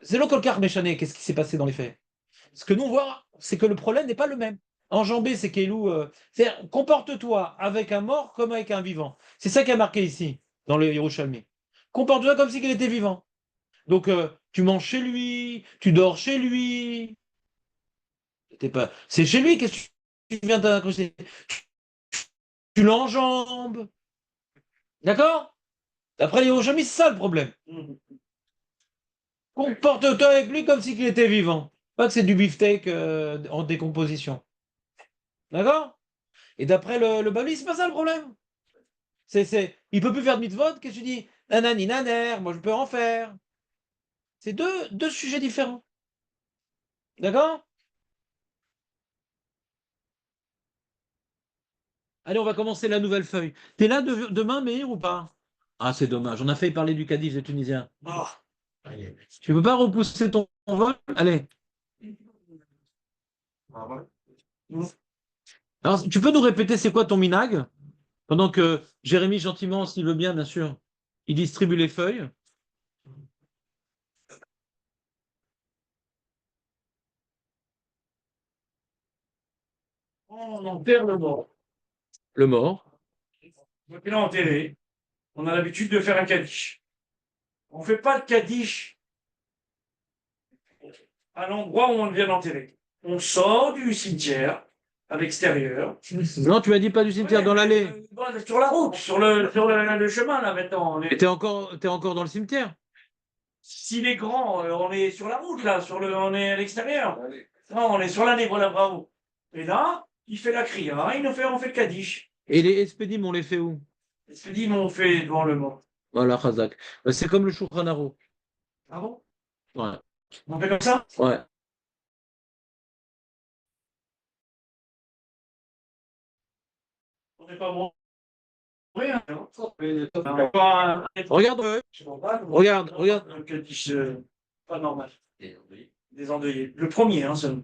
C'est le Kolkar Méchané, qu'est-ce qui s'est passé dans les faits? Ce que nous on voit, c'est que le problème n'est pas le même. Enjamber, c'est Keilou. C'est-à-dire, comporte-toi avec un mort comme avec un vivant. C'est ça qui a marqué ici, dans le Yerushalmi. Comporte-toi comme s'il était vivant. Donc, tu manges chez lui, tu dors chez lui. C'est chez lui, qu'est-ce que tu viens t'incruster? Tu l'enjambes. D'accord? D'après les Yerushalmi, c'est ça le problème. Comporte-toi avec lui comme s'il était vivant. Pas que c'est du beefsteak en décomposition. D'accord? Et d'après le Babli, c'est pas ça le problème. Il peut plus faire de mitzvot, qu'est-ce que tu dis? Nanani naner, moi je peux en faire. C'est deux sujets différents. D'accord? Allez, on va commencer la nouvelle feuille. T'es là demain, Meir, ou pas? Ah, c'est dommage. On a failli parler du Cadiz des Tunisiens. Oh. Tu peux pas repousser ton vol? Allez. Alors, tu peux nous répéter c'est quoi ton minag? Pendant que Jérémy, gentiment, s'il veut bien sûr, il distribue les feuilles. On enterre le mort. Le mort. Donc il est enterré. On a l'habitude de faire un kaddish. On ne fait pas de kaddish à l'endroit où on vient d'enterrer. On sort du cimetière à l'extérieur. Non, tu m'as dit pas du cimetière, Ouais, dans l'allée. Sur la route, sur le chemin, là, maintenant. Et t'es encore dans le cimetière? S'il est grand, on est sur la route, là, on est à l'extérieur. Non, on est sur la voilà, bravo. Et là, il fait la kriya, on fait le kaddish. Et les espédimes, on les fait où? Il se dit, on fait devant le mort. Voilà, Khazak. C'est comme le Shulchan Aruch. Ah bon? Ouais. On fait comme ça? Ouais. On n'est pas bon. Oui, hein. Regarde, regarde. Le kaddish, pas normal. Des endeuillés. Le premier, hein, seulement.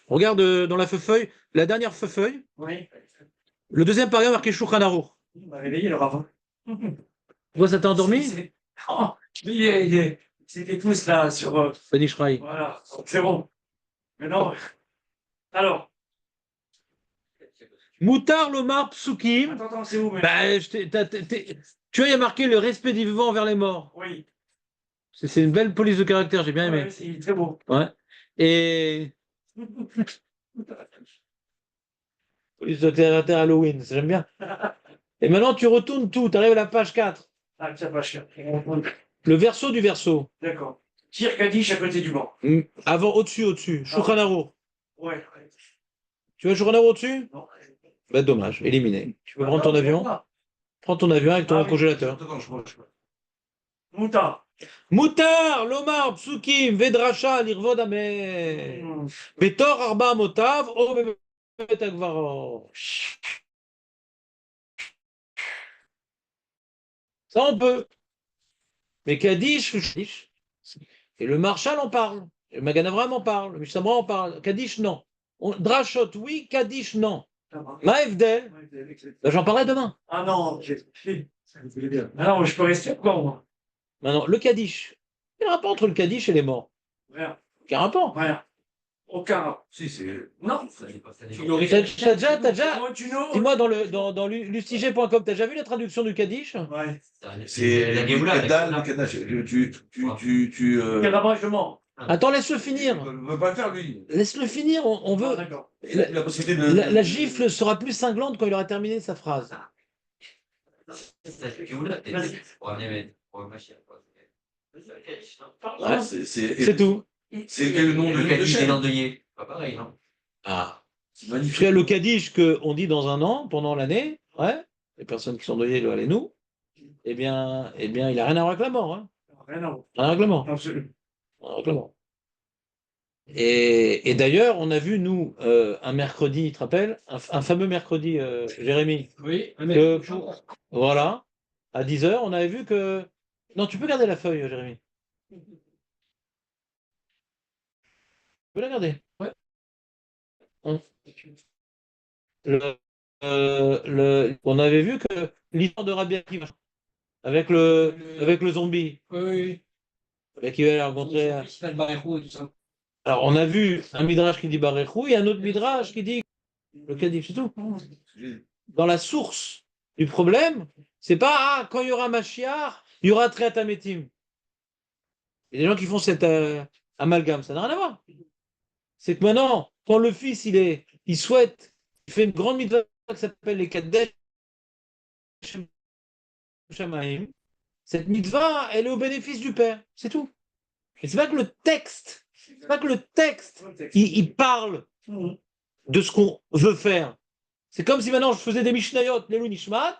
Regarde dans la feuille, la dernière feuille, Oui. le deuxième paragraphe marqué Shulchan Aruch. Il m'a réveillé le ravin. Toi, ça t'a endormi? Oh, c'était tous là sur. Ben Ishraï. Voilà, c'est bon. Mais non. Alors, Moutar Lomar Psukim. attends, c'est où, mais. Bah, tu vois, il y a marqué le respect du vivant envers les morts. Oui. C'est une belle police de caractère, j'ai bien aimé. Ouais, c'est très beau. Ouais. Et police de caractère Halloween, j'aime bien. Et maintenant, tu retournes tout, tu arrives à la page 4. Ah, tiens, pas cher. Le verso du verso. D'accord. Tire Kaddish à côté du banc. Avant, au-dessus. Shulchan Aruch. Ouais. Tu veux Shulchan Aruch au-dessus? Non. Bah, dommage, éliminé. Tu peux prendre ton avion? Prends ton avion avec ton Ah oui. congélateur. Mouta. Moutar, Lomar, Psukim, Vedracha, Lirvod Amer. Betor Arba Motav, O Agvaro. Ça, on peut. Mais Kaddish, et le Marshal en parle. Et le Magan Avraham en parle. Le Mishnah en parle. Kaddish, non. Drashot, oui. Kaddish, non. Maëvdel, ben, j'en parlerai demain. Ah non, ah non, je peux rester encore, moi. Maintenant, le Kaddish. Quel rapport entre le Kaddish et les morts? Rien. Quel rapport? Rien. Aucun. Si, c'est. Non. T'as déjà, Comment tu nous dis-moi dans lustigé.com, t'as déjà vu la traduction du Kaddish? Ouais. C'est la le Géoula. Kedal, le Kedash. Quel rapprochement? Attends, laisse-le finir. ne veut pas le faire, lui. Laisse-le finir, on Ah, veut. d'accord. Il a la possibilité de. La gifle sera plus cinglante quand il aura terminé sa phrase. Ouais, c'est tout. C'est quel nom de Le Kaddish des chaîne? Landeuillés. Pas pareil, non? Ah. C'est Parce magnifique. que le Kaddish qu'on dit dans un an, pendant l'année, ouais, les personnes qui sont deuillées doivent aller nous, eh bien, il n'a rien à voir avec la mort. Hein. Rien à voir. Rien à voir avec la mort. Absolument. Rien à voir avec la mort. Et d'ailleurs, on a vu, nous, un mercredi, tu te rappelles, un fameux mercredi, Jérémy, Oui, voilà, à 10h, on avait vu que... Non, tu peux garder la feuille, Jérémy. Tu peux la garder. Ouais. On avait vu que l'histoire de Rabbi Akiva, avec le zombie, oui. Rabbi Akiva a rencontré... Le Baréchou et tout ça. Alors, on a vu un midrash qui dit Barechou et un autre midrash qui dit le Kaddish, c'est tout. Dans la source du problème, c'est pas quand il y aura Mashiach, il y aura Triat Hametim. Il y a des gens qui font cet amalgame, ça n'a rien à voir. C'est que maintenant, quand le fils il souhaite, il fait une grande mitzvah qui s'appelle les Kaddesh Shamaim, cette mitzvah, elle est au bénéfice du père, c'est tout. Et c'est pas que le texte. C'est pas que le texte, il parle de ce qu'on veut faire. C'est comme si maintenant je faisais des Mishnayot, les Nishmat,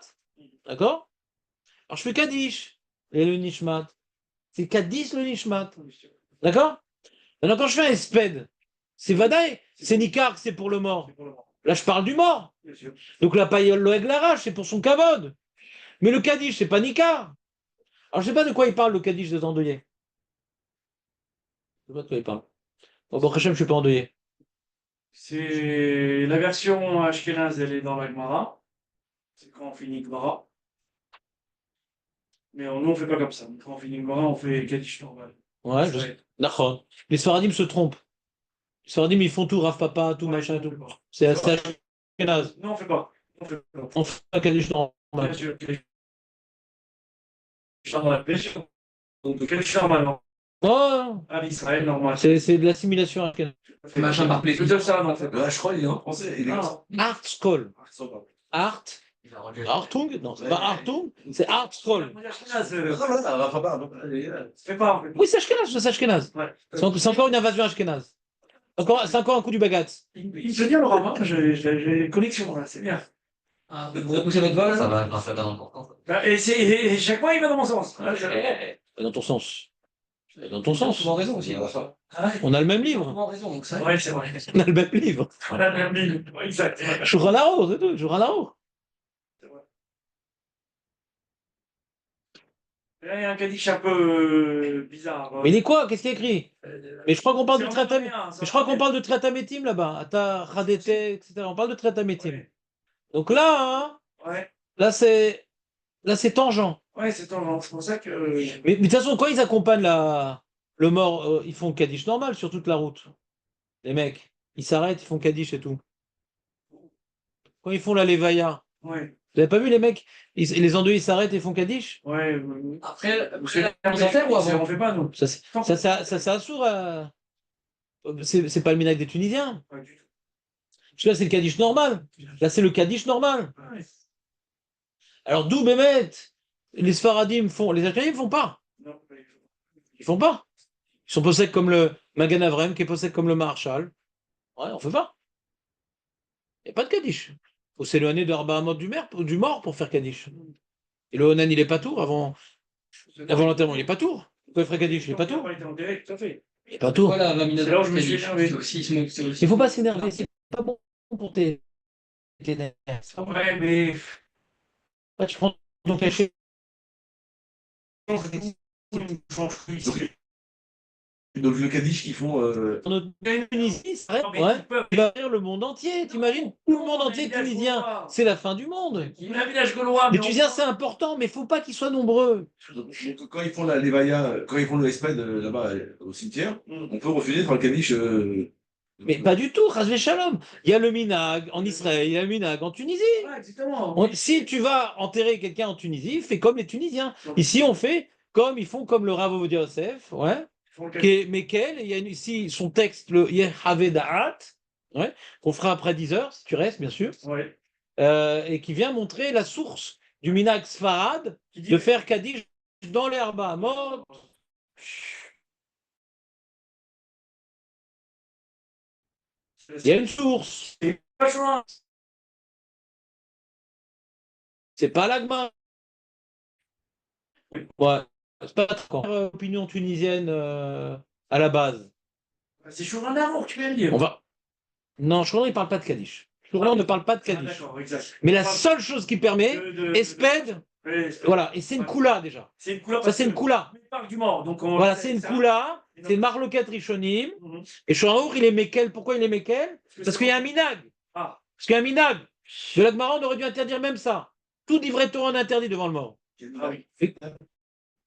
d'accord? Alors je fais Kaddish, les Nishmat. C'est Kaddish le Nishmat, d'accord? Maintenant quand je fais un Esped, c'est Vadaï, c'est Nikar, c'est pour le mort. Là je parle du mort. Donc la paille Loeg l'arrache, c'est pour son kavod. Mais le Kaddish, c'est pas Nikar. Alors je sais pas de quoi il parle le Kaddish de Tandeuillet. Je sais pas de quoi il parle. Bon, Hashem, je ne suis pas endeuillé. C'est la version Ashkenaz, elle est dans la Gemara. C'est quand on finit Gemara. Mais nous, on fait pas comme ça. Quand on finit Gemara, on fait Kaddish normal. Ouais, je sais. D'accord. Les Sfaradim se trompent. Les Sfaradim, ils font tout, Rav Papa, tout, machin, tout. C'est Ashkenaz. Non, on fait pas. On fait un Kaddish normal. Bien sûr. Bien sûr. Donc, Kaddish normal, non. Oh, À l'Israël, normal. c'est de l'assimilation ashkénaze. Machin par plaisir. Plutôt ça, non, en fait. Je crois qu'il est en français. Il est Ah. Art Skoll. Art. Artung? Non, c'est pas Artung, c'est Art Skoll. Ashkenaz, C'est fais pas, en fait. Oui, c'est Ashkenaz. Ouais. C'est encore une invasion ashkénaze. C'est encore un coup du bagatz. Il se dit le Rama, j'ai connexion là, c'est bien. Ah, vous repoussez votre vol? Ça va être un fait d'importance. Et chaque fois, il va dans mon sens. Dans ton sens. Dans ton sens. Souvent raison aussi. On a le même livre. Souvent raison, donc ça. Ouais, c'est vrai. On a le même livre. On a le même livre. Exact. Shulchan Aruch, c'est tout. Shulchan Aruch. Il y a un Kaddish un peu bizarre. Mais il est quoi? Qu'est-ce qu'il y a écrit? Mais je crois qu'on parle de C'est Triatam. en Mais je crois qu'on parle de Triatametim là-bas. Ata, Radete, etc. On parle de Triatametim. Ouais. Donc là, hein, Ouais, là c'est tangent. ouais, c'est tendance. C'est pour ça que. Mais de toute façon, quand ils accompagnent le mort, ils font Kaddish normal sur toute la route. Les mecs, ils s'arrêtent, ils font Kaddish et tout. Quand ils font la Levaya, Ouais, vous avez pas vu les mecs, les endeuillés ils s'arrêtent et font Kaddish? ouais. Après, Parce que vous en faites ou avant? on fait pas, nous. Ça, c'est assourd. C'est pas le minac des Tunisiens. Pas du tout. Parce que là, c'est le Kaddish normal. Là, c'est le Kaddish normal. Ouais. Alors, d'où Bémet, les Sfaradim font, les Ashkenazim font pas. Non, pas du tout. Ils font pas. Ils sont possèdés comme le Magan Avraham, qui est possède comme le Marshal. Ouais, on fait pas. Il n'y a pas de Kaddish. Il faut s'éloigner de Arba Hamot du mort pour faire Kaddish. Et le Onan, il est pas tour avant l'enterrement, il est pas tour. Pourquoi il ferait Kaddish? Il est pas tour. Il était enterré, tout à fait. Il est pas tour. Voilà, la C'est là où je me suis énervé. C'est aussi, c'est aussi. Il faut pas s'énerver, c'est pas bon pour tes nerfs. Ouais, mais. Après, tu prends ton cachet. Donc le Kaddish qu'ils font. En Tunisie, ça arrête, Non, mais ouais. ils peuvent- Il va rire le monde entier, t'imagines? Tout le monde entier est tunisien. C'est la fin du monde. Il y a un village gaulois, Les mais Tunisiens, c'est important, mais il faut pas qu'ils soient nombreux. Donc, quand ils font la Levaya, quand ils font le Esped là-bas au cimetière, on peut refuser de faire le Kaddish. Mais pas du tout, Chasvé Shalom. Il y a le minag en Israël, il y a le minag en Tunisie. Ouais, exactement. Si tu vas enterrer quelqu'un en Tunisie, fais comme les Tunisiens. Ici, on fait comme ils font comme le Rav Ovadia Yosef, ouais, Ils font le qui est Mekel. Il y a ici son texte, le Yehavé Da'at, ouais, qu'on fera après 10 heures, si tu restes, bien sûr, Ouais. et qui vient montrer la source du minag Sfarad Qui dit de faire Kaddish dans l'herba morte. Il y a une source, pas joint. c'est pas l'agma. Ouais, c'est pas trop opinion tunisienne à la base. C'est Chourun d'amour, tu viens de dire. On va. Non, Chourlan, il parle pas de Kaddish. Chourlan ne parle pas de Ah, Kaddish. d'accord, exact. Mais la seule chose qui permet, De- Esped, voilà, et c'est une koula déjà. C'est une couleur. Ça, c'est une koula. Parc du mort. Donc on... Voilà, c'est une koula, c'est une marloquette rishonim. Mhm. Et Chourlan, il est Mekel. Pourquoi il est Mekel? Parce qu'il y a un minag. Ah. Parce qu'il y a un minag. De l'Agmara, on aurait dû interdire même ça. Tout livret Torah est interdit devant le mort. Ah oui.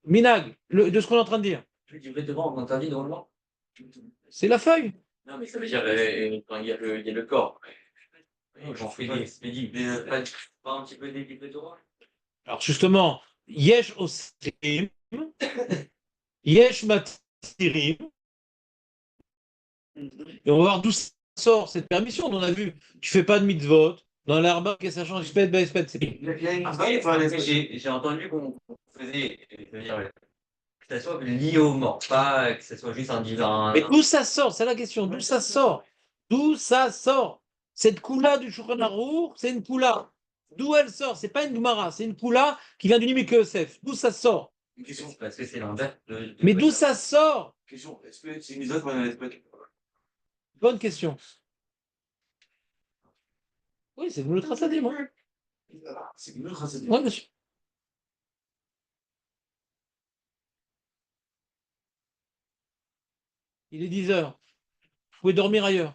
Minag, de ce qu'on est en train de dire. Je dis vraiment, on interdit normalement. C'est la feuille. Non, mais ça veut dire quand il y a le corps. Oui, j'en fais des dit, mais pas un petit peu des livres de Torah. Alors justement, Yesh Osrim, Yesh Matirim, et on va voir d'où ça sort cette permission. On a vu, tu fais pas de mitzvot, dans l'arba, qu'est-ce que ça change, espèce, c'est Après, j'ai entendu qu'on faisait, je veux dire, que ça soit lié au mort, pas que ça soit juste un divin. Mais d'où ça sort? C'est la question, d'où ça sort? D'où ça sort? Cette koula du Shulchan Arour, c'est une koula. D'où elle sort? C'est pas une Gemara, c'est une koula qui vient du Nimik Yosef. D'où ça sort? Une question. Parce que c'est l'inverse. Mais d'où ça sort? Question. Est-ce que c'est une mise ou un Esped? Bonne question. Oui, c'est le Trasadim, moi. C'est une autre Oui, monsieur. Il est 10 heures. Vous pouvez dormir ailleurs.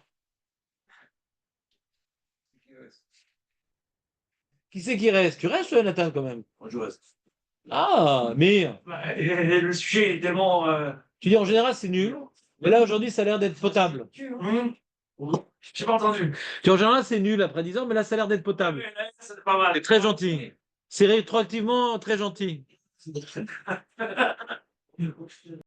Qui c'est qui reste? Tu restes, Nathan, quand même. Moi, je reste. Ah, mais Le sujet est tellement. tu dis en général c'est nul, mais là aujourd'hui ça a l'air d'être potable. J'ai pas entendu. Tu dis en général c'est nul après 10 ans, mais là ça a l'air d'être potable. C'est pas mal. C'est très gentil. C'est rétroactivement très gentil.